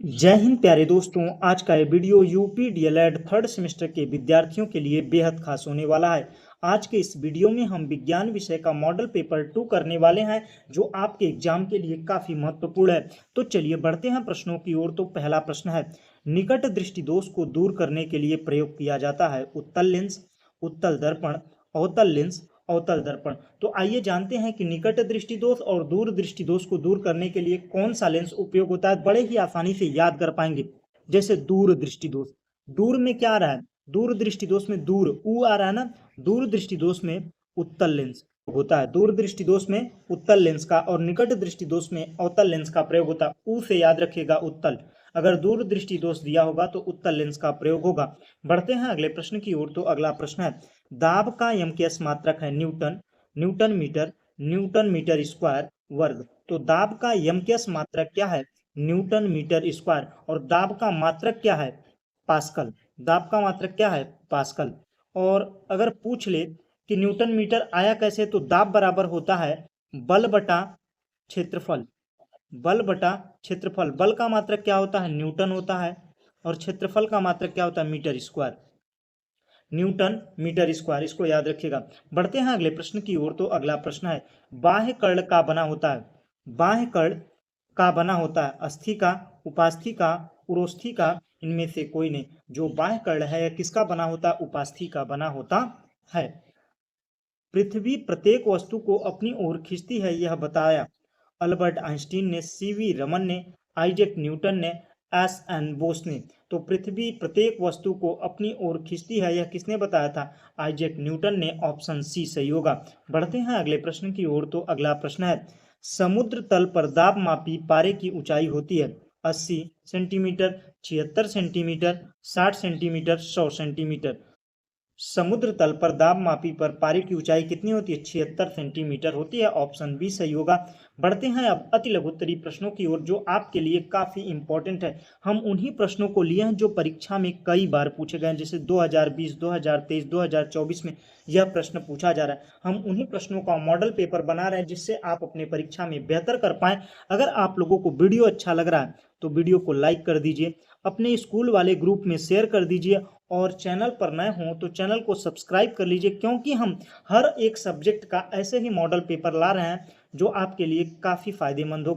जय हिंद प्यारे दोस्तों। आज का ये video UP DElEd third semester के विद्यार्थियों के लिए बेहद खास होने वाला है। आज के इस वीडियो में हम विज्ञान विषय का मॉडल पेपर 2 करने वाले हैं, जो आपके एग्जाम के लिए काफी महत्वपूर्ण है। तो चलिए बढ़ते हैं प्रश्नों की ओर। तो पहला प्रश्न है, निकट दृष्टि दोष को दूर करने के लिए प्रयोग किया जाता है उत्तल लेंस, उत्तल दर्पण, अवतल लेंस, अवतल दर्पण। तो आइए जानते हैं कि निकट दृष्टि दोष और दूर दृष्टि दोष को दूर करने के लिए कौन सा लेंस उपयोग होता है। बड़े ही आसानी से याद कर पाएंगे। जैसे दूर दृष्टि दोष, दूर में क्या आ रहा है, दूर दृष्टि दोष में दूर ऊ आ रहा है ना। दूर दृष्टि दोष में उत्तल लेंस होता है, दूर दृष्टि दोष में उत्तल लेंस का, और निकट दृष्टि दोष में अवतल लेंस का प्रयोग होता है। ऊ से याद रखिएगा उत्तल। अगर दूर दृष्टि दोष दिया होगा तो उत्तल लेंस का प्रयोग होगा। बढ़ते हैं अगले प्रश्न की ओर। तो अगला प्रश्न है, दाब का यमकेश मात्रक है newton, newton metre, newton metre square वर्ग। तो दाब का यमकेश मात्रक क्या है, न्यूटन मीटर स्क्वायर, और दाब का मात्रक क्या है, पास्कल। दाब का मात्रक क्या है, पास्कल। और अगर पूछ ले कि न्यूटन मीटर आया कैसे, तो दाब बराबर होता है बल बटा क्षेत्रफल। बल बटा क्षेत्रफल। बल का मात्रक क्या होता है, न्यूटन होता है, और क्षेत्रफल का मात्रक क्या होता है, metre square. Newton metre square, इसको याद रखिएगा। बढ़ते हैं अगले प्रश्न की ओर। तो अगला प्रश्न है, बाह्य कर्ण का बना होता है, बाह्य कर्ण का बना होता है अस्थि का, उपास्थि का, उरोस्थि का, इनमें से कोई नहीं। जो बाह्य कर्ण है यह किसका बना होता है, उपास्थि का बना होता है। पृथ्वी प्रत्येक वस्तु को अपनी ओर खींचती है, यह बताया अल्बर्ट आइंस्टीन ने, सीवी रमन ने, आइजैक न्यूटन ने, एस एन बोस ने। तो पृथ्वी प्रत्येक वस्तु को अपनी ओर खींचती है, यह किसने बताया था, आइजैक न्यूटन ने। ऑप्शन सी सही होगा। बढ़ते हैं अगले प्रश्न की ओर। तो अगला प्रश्न है, समुद्र तल पर दाब मापी पारे की ऊंचाई होती है 80 सेंटीमीटर, 76 सेंटीमीटर, 60 सेंटीमीटर, 100 सेंटीमीटर। समुद्र तल पर दाब मापी पर पारे की ऊंचाई कितनी होती है, 76 सेंटीमीटर होती है। ऑप्शन बी सही होगा। बढ़ते हैं अब अति लघुत्तरी प्रश्नों की ओर, जो आपके लिए काफी इंपॉर्टेंट है। हम उन्हीं प्रश्नों को लिए हैं जो परीक्षा में कई बार पूछे गए, जैसे 2020, 2023, 2024 में यह प्रश्न पूछा जा रहा है। हम उन्हीं प्रश्नों का मॉडल पेपर बना रहे हैं, जिससे आप अपने परीक्षा में बेहतर कर पाए। अगर आप लोगों को वीडियो अच्छा लग रहा है तो वीडियो को लाइक कर दीजिए, अपने स्कूल वाले ग्रुप में शेयर कर दीजिए, और चैनल पर नए हों तो चैनल को सब्सक्राइब कर लीजिए, क्योंकि हम हर एक सब्जेक्ट का ऐसे ही मॉडल पेपर ला रहे हैं जो आपके लिए काफी फायदेमंद हो।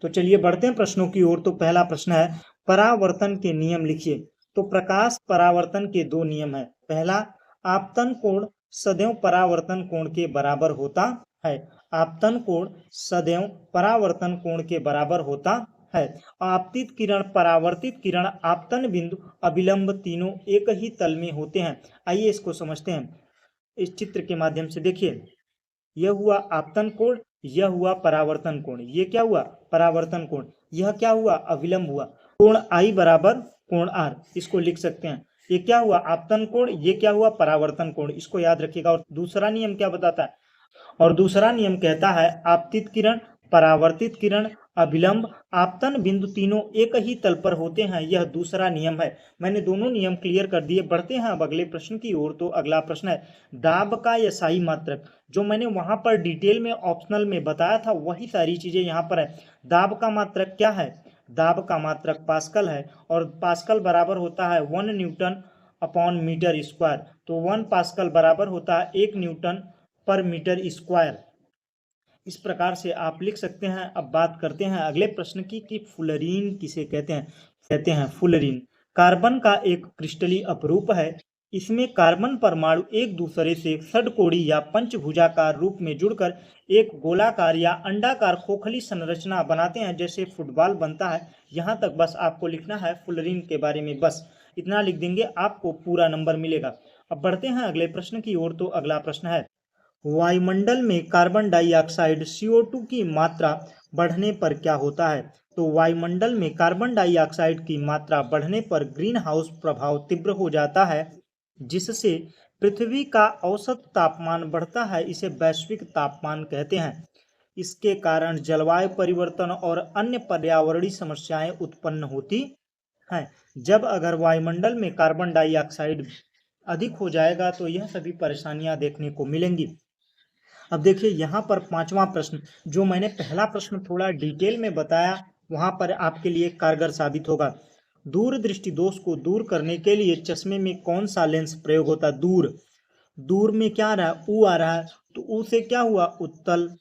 तो चलिए बढ़ते हैं प्रश्नों की ओर। तो पहला प्रश्न है, परावर्तन के नियम लिखिए। तो प्रकाश परावर्तन के दो नियम है। पहला, आपतन कोण सदैव परावर्तन कोण के बराबर होता है। आपतन कोण सदैव परावर्तन कोण के बराबर होता है। आपतित किरण, परावर्तित किरण, आपतन बिंदु, अभिलंब तीनों एक ही तल में होते हैं। आइए इसको समझते हैं इस चित्र के माध्यम से। देखिए, यह हुआ आपतन कोण, यह हुआ परावर्तन कोण। ये क्या हुआ, परावर्तन कोण। यह क्या हुआ, अविलंब हुआ। कोण आई बराबर कोण आर, इसको लिख सकते हैं। ये क्या हुआ, आपतन कोण, ये क्या हुआ, परावर्तन कोण, इसको याद रखिएगा। और दूसरा नियम क्या बताता है, और दूसरा नियम कहता है आपतित किरण, परावर्तित किरण, अभिलंब, आपतन बिंदु तीनों एक ही तल पर होते हैं। यह दूसरा नियम है। मैंने दोनों नियम क्लियर कर दिए। बढ़ते हैं अब अगले प्रश्न की ओर। तो अगला प्रश्न है, दाब का एसआई मात्रक। जो मैंने वहां पर डिटेल में ऑप्शनल में बताया था, वही सारी चीजें यहाँ पर है। दाब का मात्रक क्या है, दाब का मात्रक पास्कल है, और पास्कल बराबर होता है 1 न्यूटन अपॉन मीटर स्क्वायर। तो 1 पास्कल बराबर होता है 1 न्यूटन पर मीटर स्क्वायर। इस प्रकार से आप लिख सकते हैं। अब बात करते हैं अगले प्रश्न की कि फुलरीन किसे कहते हैं। कहते हैं फुलरीन कार्बन का एक क्रिस्टलीय अपरूप है। इसमें कार्बन परमाणु एक दूसरे से षडकोणीय या पंचभुजाकार रूप में जुड़कर एक गोलाकार या अंडाकार खोखली संरचना बनाते हैं, जैसे फुटबॉल बनता है। यहाँ तक बस आपको लिखना है फुलरीन के बारे में, बस इतना लिख देंगे, आपको पूरा नंबर मिलेगा। अब बढ़ते हैं अगले प्रश्न की ओर। तो अगला प्रश्न है, वायुमंडल में कार्बन डाइऑक्साइड CO2 की मात्रा बढ़ने पर क्या होता है। तो वायुमंडल में कार्बन डाइऑक्साइड की मात्रा बढ़ने पर ग्रीन हाउस प्रभाव तीव्र हो जाता है, जिससे पृथ्वी का औसत तापमान बढ़ता है। इसे वैश्विक तापमान कहते हैं। इसके कारण जलवायु परिवर्तन और अन्य पर्यावरणीय समस्याएं उत्पन्न होती हैं। जब अगर वायुमंडल में कार्बन डाइऑक्साइड अधिक हो जाएगा तो यह सभी परेशानियां देखने को मिलेंगी। अब देखिए यहाँ पर पांचवा प्रश्न, जो मैंने पहला प्रश्न थोड़ा डिटेल में बताया वहां पर आपके लिए कारगर साबित होगा। दूरदृष्टि दोष को दूर करने के लिए चश्मे में कौन सा लेंस प्रयोग होता है? दूर, दूर में क्या आ रहा है? ऊ आ रहा है, तो ऊ से क्या हुआ? उत्तल,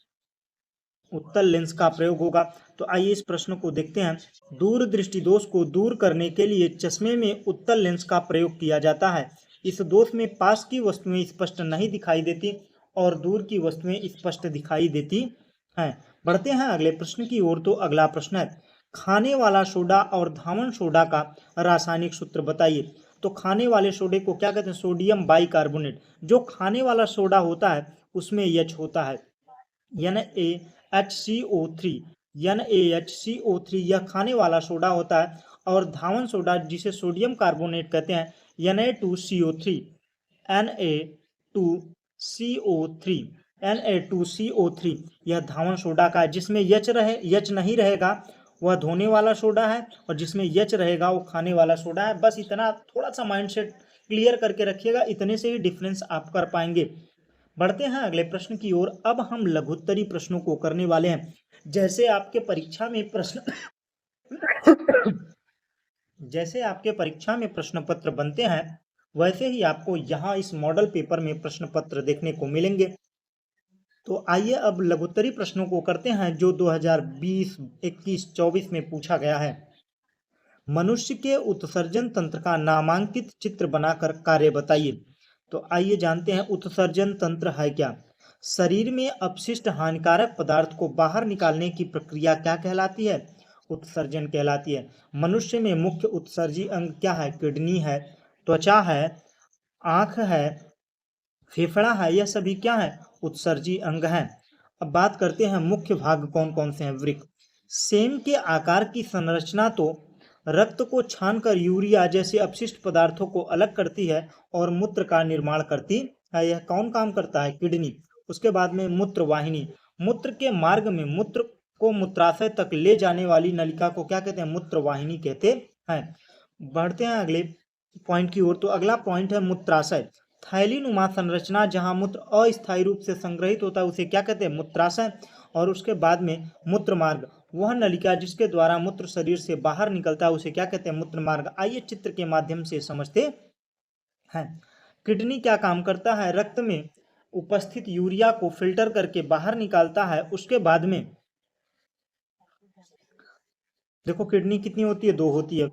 उत्तल लेंस का प्रयोग होगा। तो आइए इस प्रश्न को देखते हैं। दूरदृष्टि दोष को दूर करने के लिए चश्मे में उत्तल लेंस का प्रयोग किया जाता है। इस दोष में पास की वस्तुएं स्पष्ट नहीं दिखाई देती और दूर की वस्तुएं स्पष्ट दिखाई देती हैं। बढ़ते हैं अगले प्रश्न की ओर। तो अगला प्रश्न है, खाने वाला सोडा और धामन सोडा का रासायनिक सूत्र बताइए। तो खाने वाले सोडे को क्या कहते हैं? Sodium bicarbonate. जो खाने वाला सोडा होता है उसमें एच होता है, NaHCO3, NaHCO3 यह खाने वाला सोडा होता है। और धावन सोडा जिसे सोडियम कार्बोनेट कहते हैं, Na2CO3, Na2CO3, Na2CO3 यह धावन सोडा का है। जिसमें यच नहीं रहेगा वह धोने वाला सोडा है, और जिसमें यच रहेगा वो खाने वाला सोडा है। बस इतना थोड़ा सा माइंडसेट क्लियर करके रखिएगा, इतने से ही डिफरेंस आप कर पाएंगे। बढ़ते हैं अगले प्रश्न की ओर। अब हम लघुत्तरी प्रश्नों को करने वाले हैं। जैसे आपके परीक्षा में प्रश्न जैसे आपके परीक्षा में प्रश्न पत्र बनते हैं वैसे ही आपको यहाँ इस मॉडल पेपर में प्रश्न पत्र देखने को मिलेंगे। तो आइए अब लघुत्तरी प्रश्नों को करते हैं जो 2020, 21, 24 में पूछा गया है। मनुष्य के उत्सर्जन तंत्र का नामांकित चित्र बनाकर कार्य बताइए। तो आइए जानते हैं उत्सर्जन तंत्र है क्या। शरीर में अपशिष्ट हानिकारक पदार्थ को बाहर निकालने की प्रक्रिया क्या कहलाती है? उत्सर्जन कहलाती है। मनुष्य में मुख्य उत्सर्जी अंग क्या है? किडनी है, त्वचा है, आंख है, फेफड़ा है, यह सभी क्या है? उत्सर्जी अंग हैं। अब बात करते हैं मुख्य भाग कौन कौन से हैं। वृक्क, सेम के आकार की संरचना तो रक्त को छानकर यूरिया जैसे अपशिष्ट पदार्थों को अलग करती है और मूत्र का निर्माण करती है। यह कौन काम करता है? किडनी। उसके बाद में मूत्र वाहिनी, मूत्र के मार्ग में मूत्र को मूत्राशय तक ले जाने वाली नलिका को क्या कहते हैं? मूत्र वाहिनी कहते हैं। बढ़ते हैं अगले पॉइंट की ओर। तो अगला पॉइंट है मूत्राशय। थैलीनुमा संरचना जहां मूत्र अस्थायी रूप से संग्रहित होता है उसे क्या कहते हैं? मूत्राशय। और उसके बाद में मूत्र मार्ग, वह नलिका जिसके द्वारा मूत्र शरीर से बाहर निकलता है उसे क्या कहते हैं? मूत्र मार्ग। आइए चित्र के माध्यम से समझते हैं। किडनी क्या काम करता है? रक्त में उपस्थित यूरिया को फिल्टर करके बाहर निकालता है। उसके बाद में देखो किडनी कितनी होती है? 2 होती है।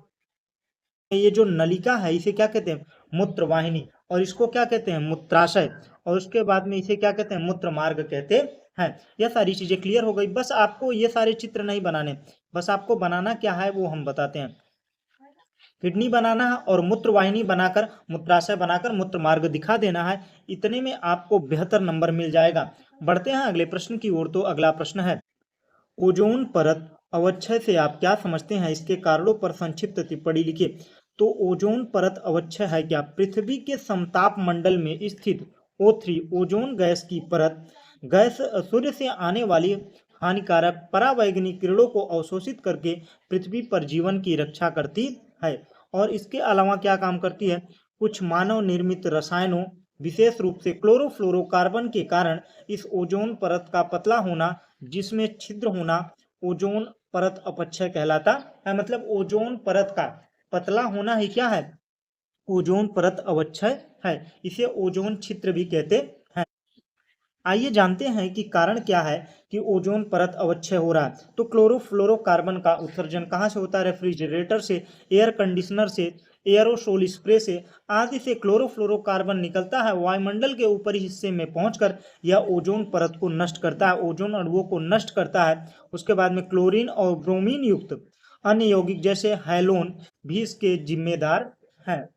ये जो नलिका है इसे क्या कहते हैं? मूत्र वाहिनी। और इसको क्या कहते हैं? मूत्राशय। और उसके बाद में इसे क्या कहते हैं? मूत्र मार्ग कहते हैं। यह सारी चीजें क्लियर हो गई। बस आपको ये सारे चित्र नहीं बनाने, बस आपको बनाना क्या है वो हम बताते हैं। किडनी बनाना है और मूत्र वाहिनी बनाकर, मूत्राशय बनाकर मूत्र मार्ग दिखा देना है। इतने में आपको बेहतर नंबर मिल जाएगा। बढ़ते हैं अगले प्रश्न की ओर। तो अगला प्रश्न है, ओजोन परत अवक्षय से आप क्या समझते हैं? इसके कारणों पर संक्षिप्त टिप्पणी लिखिए। तो ओजोन परत अवक्षय है क्या? पृथ्वी के समताप मंडल में स्थित O3 ओजोन गैस की परत, गैस सूर्य से आने वाली हानिकारक परावैंगनिक किरणों को अवशोषित करके पृथ्वी पर जीवन की रक्षा करती है। और इसके अलावा क्या काम करती है? कुछ मानव निर्मित रसायनों, विशेष रूप से क्लोरोफ्लोरोकार्बन के कारण इस ओजोन परत का पतला होना, जिसमें छिद्र होना, ओजोन परत अपक्षय कहलाता है। मतलब ओजोन परत का पतला होना ही क्या है? ओजोन परत अवक्षय है। इसे ओजोन छिद्र भी कहते हैं। आइए जानते हैं कि कारण क्या है कि ओजोन परत अवक्षय हो रहा है। तो क्लोरोफ्लोरोकार्बन का उत्सर्जन कहाँ से होता है? रेफ्रिजरेटर से, एयर कंडीशनर से, एयरोसोल स्प्रे से आदि से क्लोरोफ्लोरोकार्बन निकलता है। वायुमंडल के ऊपरी हिस्से में पहुंचकर यह ओजोन परत को नष्ट करता है, ओजोन अणुओं को नष्ट करता है। उसके बाद में क्लोरीन और ब्रोमीन युक्त अन्य यौगिक जैसे हैलोन भी इसके जिम्मेदार हैं।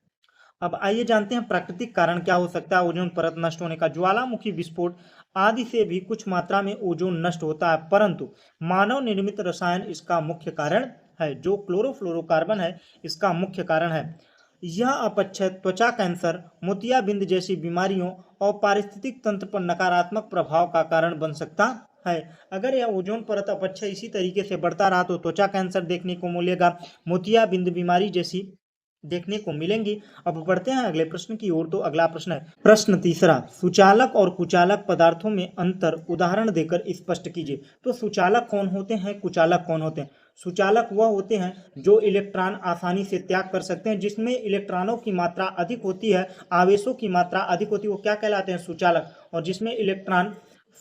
अब आइए जानते हैं प्राकृतिक कारण क्या हो सकता है ओजोन परत नष्ट होने का। ज्वालामुखी विस्फोट आदि से भी कुछ मात्रा में ओजोन नष्ट होता है, परंतु मानव निर्मित रसायन इसका मुख्य कारण है। जो क्लोरोफ्लोरोकार्बन है इसका मुख्य कारण है। यह अपक्षय त्वचा कैंसर, मोतियाबिंद जैसी बीमारियों और पारिस्थितिक तंत्र पर नकारात्मक प्रभाव का कारण बन सकता है। अगर यह ओजोन परत अपक्षय इसी तरीके से बढ़ता रहा तो त्वचा कैंसर देखने को मिलेगा, मोतियाबिंद बीमारी जैसी देखने को मिलेंगी। अब बढ़ते हैं अगले प्रश्न की ओर। तो अगला प्रश्न है, प्रश्न तीसरा, सुचालक और कुचालक पदार्थों में अंतर उदाहरण देकर स्पष्ट कीजिए। तो सुचालक कौन होते हैं, कुचालक कौन होते हैं? सुचालक वह होते हैं जो इलेक्ट्रॉन आसानी से त्याग कर सकते हैं, जिसमें इलेक्ट्रॉनों की मात्रा अधिक होती है, आवेशों की मात्रा अधिक होती है, वो क्या कहलाते हैं? सुचालक। और जिसमें इलेक्ट्रॉन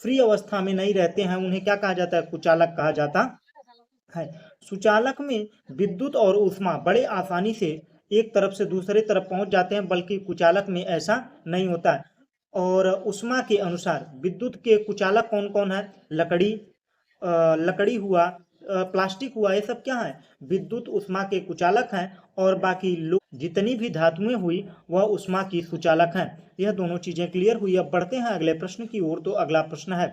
फ्री अवस्था में नहीं रहते हैं, उन्हें क्या कहा जाता है? कुचालक कहा जाता है। सुचालक में विद्युत और ऊष्मा बड़े आसानी से एक तरफ से दूसरे तरफ पहुंच जाते हैं, बल्कि कुचालक में ऐसा नहीं होता है। और ऊष्मा के अनुसार विद्युत के कुचालक कौन कौन है? लकड़ी, लकड़ी हुआ, प्लास्टिक हुआ, ये सब क्या है? विद्युत ऊष्मा के कुचालक हैं। और बाकी जितनी भी धातुएं हुई वह ऊष्मा की सुचालक हैं। यह दोनों चीजें क्लियर हुई। अब बढ़ते हैं अगले प्रश्न की ओर। तो अगला प्रश्न है,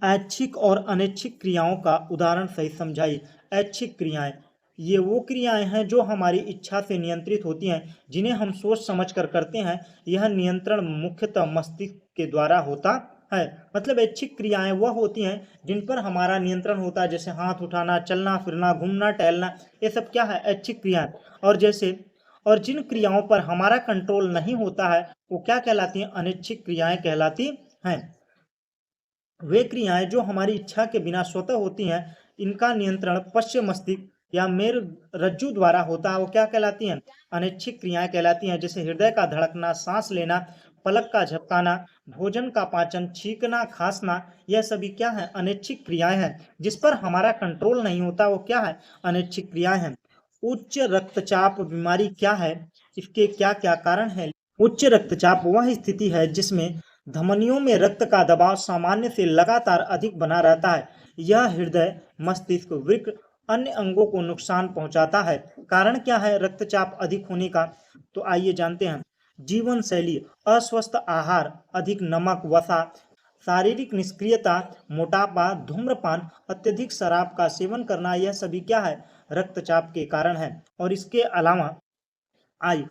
ऐच्छिक और अनैच्छिक क्रियाओं का उदाहरण सहित समझाइए। ऐच्छिक क्रियाएं, ये वो क्रियाएं हैं जो हमारी इच्छा से नियंत्रित होती हैं, जिन्हें हम सोच समझ कर करते हैं। यह नियंत्रण मुख्यतः मस्तिष्क के द्वारा होता है। मतलब ऐच्छिक क्रियाएं वह होती हैं जिन पर हमारा नियंत्रण होता है, जैसे हाथ उठाना, चलना फिरना, घूमना टहलना, ये सब क्या है? ऐच्छिक क्रियाएं। और जैसे और जिन क्रियाओं पर हमारा कंट्रोल नहीं होता है वो क्या कहलाती हैं? अनैच्छिक क्रियाएं कहलाती हैं। वे क्रियाएं जो हमारी इच्छा के बिना स्वतः होती हैं, इनका नियंत्रण पश्च मस्तिष्क या मेर रज्जु द्वारा होता है, वो क्या कहलाती हैं? अनैच्छिक क्रियाएं कहलाती हैं। जैसे हृदय का धड़कना, सांस लेना, पलक का झपकाना, भोजन का पाचन, छींकना, खांसना, यह सभी क्या है? अनैच्छिक क्रियाएं हैं। जिस पर हमारा कंट्रोल नहीं होता वो क्या है? अनैच्छिक क्रियाएं हैं। उच्च रक्तचाप बीमारी क्या है? इसके क्या क्या कारण है? उच्च रक्तचाप वह स्थिति है जिसमें धमनियों में रक्त का दबाव सामान्य से लगातार अधिक बना रहता है। यह हृदय, मस्तिष्क, वृक्क, अन्य अंगों को नुकसान पहुंचाता है। कारण क्या है रक्तचाप अधिक होने का? तो आइए जानते हैं। जीवन शैली, अस्वस्थ आहार, अधिक नमक, वसा, शारीरिक निष्क्रियता, मोटापा, धूम्रपान, अत्यधिक शराब का सेवन करना, यह सभी क्या है? रक्तचाप के कारण है। और इसके अलावा आयु,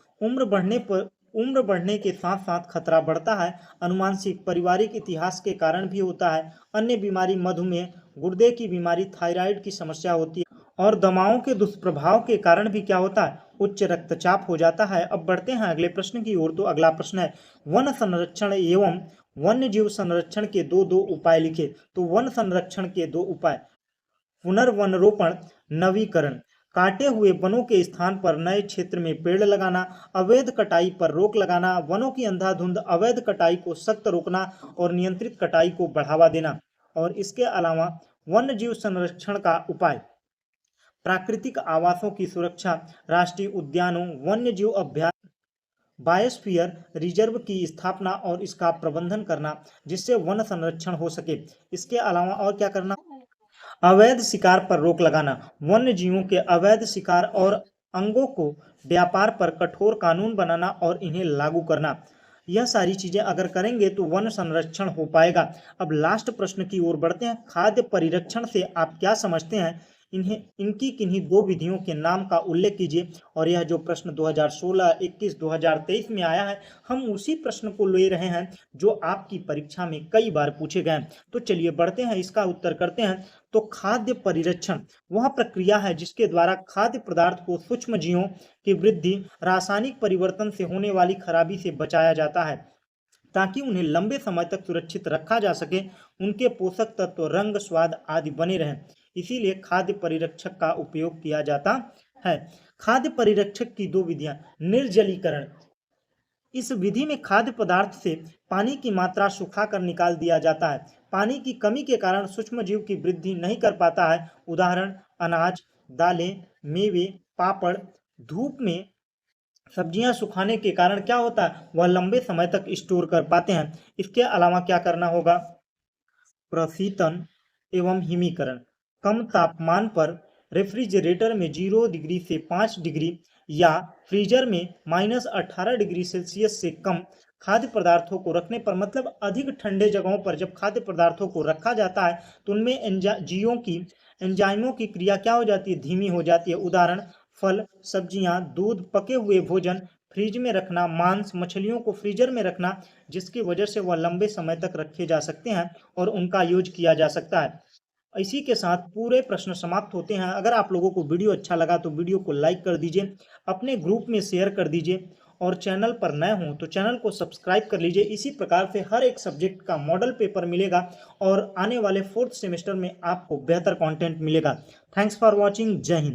उम्र बढ़ने के साथ साथ खतरा बढ़ता है। अनुवांशिक, पारिवारिक इतिहास के कारण भी होता है। अन्य बीमारी, मधुमेह, गुर्दे की बीमारी, थायराइड की समस्या होती है। और दवाओं के दुष्प्रभाव के कारण भी क्या होता है? उच्च रक्तचाप हो जाता है। अब बढ़ते हैं अगले प्रश्न की ओर। तो अगला प्रश्न है, वन संरक्षण एवं वन्य जीव संरक्षण के दो दो उपाय लिखे। तो वन संरक्षण के दो उपाय, पुनर्वनरोपण, नवीकरण, काटे हुए वनों के स्थान पर नए क्षेत्र में पेड़ लगाना, अवैध कटाई पर रोक लगाना, वनों की अंधाधुंध अवैध कटाई को सख्त रोकना और नियंत्रित कटाई को बढ़ावा देना। और इसके अलावा वन्य जीव संरक्षण का उपाय, प्राकृतिक आवासों की सुरक्षा, राष्ट्रीय उद्यानों, वन्य जीव अभ्यास, बायोस्फीयर रिजर्व की स्थापना और इसका प्रबंधन करना, जिससे वन संरक्षण हो सके। इसके अलावा और क्या करना? अवैध शिकार पर रोक लगाना, वन्य जीवों के अवैध शिकार और अंगों को व्यापार पर कठोर कानून बनाना और इन्हें लागू करना। यह सारी चीजें अगर करेंगे तो वन संरक्षण हो पाएगा। अब लास्ट प्रश्न की ओर बढ़ते हैं। खाद्य परिरक्षण से आप क्या समझते हैं? इन्हें इनकी किन्हीं दो विधियों के नाम का उल्लेख कीजिए। और यह जो प्रश्न 2016, 21, 2023 में आया है, हम उसी प्रश्न को ले रहे हैं जो आपकी परीक्षा में कई बार पूछे गए हैं। तो चलिए बढ़ते हैं, इसका उत्तर करते हैं। तो खाद्य परिरक्षण वह प्रक्रिया है जिसके द्वारा खाद्य पदार्थ को सूक्ष्म जीवों की वृद्धि, रासायनिक परिवर्तन से होने वाली खराबी से बचाया जाता है, ताकि उन्हें लंबे समय तक सुरक्षित रखा जा सके, उनके पोषक तत्व, रंग, स्वाद आदि बने रहें। इसीलिए खाद्य परिरक्षक का उपयोग किया जाता है। खाद्य परिरक्षक की दो विधियां, निर्जलीकरण, इस विधि में खाद्य पदार्थ से पानी की मात्रा सुखाकर निकाल दिया जाता है। पानी की कमी के कारण सूक्ष्म जीव की वृद्धि नहीं कर पाता है। उदाहरण, अनाज, दालें, मेवे, पापड़। धूप में सब्जियां सुखाने के कारण क्या होता है? वह लंबे समय तक स्टोर कर पाते हैं। इसके अलावा क्या करना होगा? प्रशीतन एवं हिमीकरण, कम तापमान पर रेफ्रिजरेटर में 0 डिग्री से 5 डिग्री या फ्रीजर में -18 डिग्री सेल्सियस से कम खाद्य पदार्थों को रखने पर, मतलब अधिक ठंडे जगहों पर जब खाद्य पदार्थों को रखा जाता है तो उनमें एंजाइमों की क्रिया क्या हो जाती है? धीमी हो जाती है। उदाहरण, फल, सब्जियां, दूध, पके हुए भोजन फ्रिज में रखना, मांस, मछलियों को फ्रीजर में रखना, जिसकी वजह से वह लंबे समय तक रखे जा सकते हैं और उनका यूज किया जा सकता है। इसी के साथ पूरे प्रश्न समाप्त होते हैं। अगर आप लोगों को वीडियो अच्छा लगा तो वीडियो को लाइक कर दीजिए, अपने ग्रुप में शेयर कर दीजिए और चैनल पर नए हों तो चैनल को सब्सक्राइब कर लीजिए। इसी प्रकार से हर एक सब्जेक्ट का मॉडल पेपर मिलेगा और आने वाले 4th सेमेस्टर में आपको बेहतर कंटेंट मिलेगा। Thanks for watching. जय हिंद।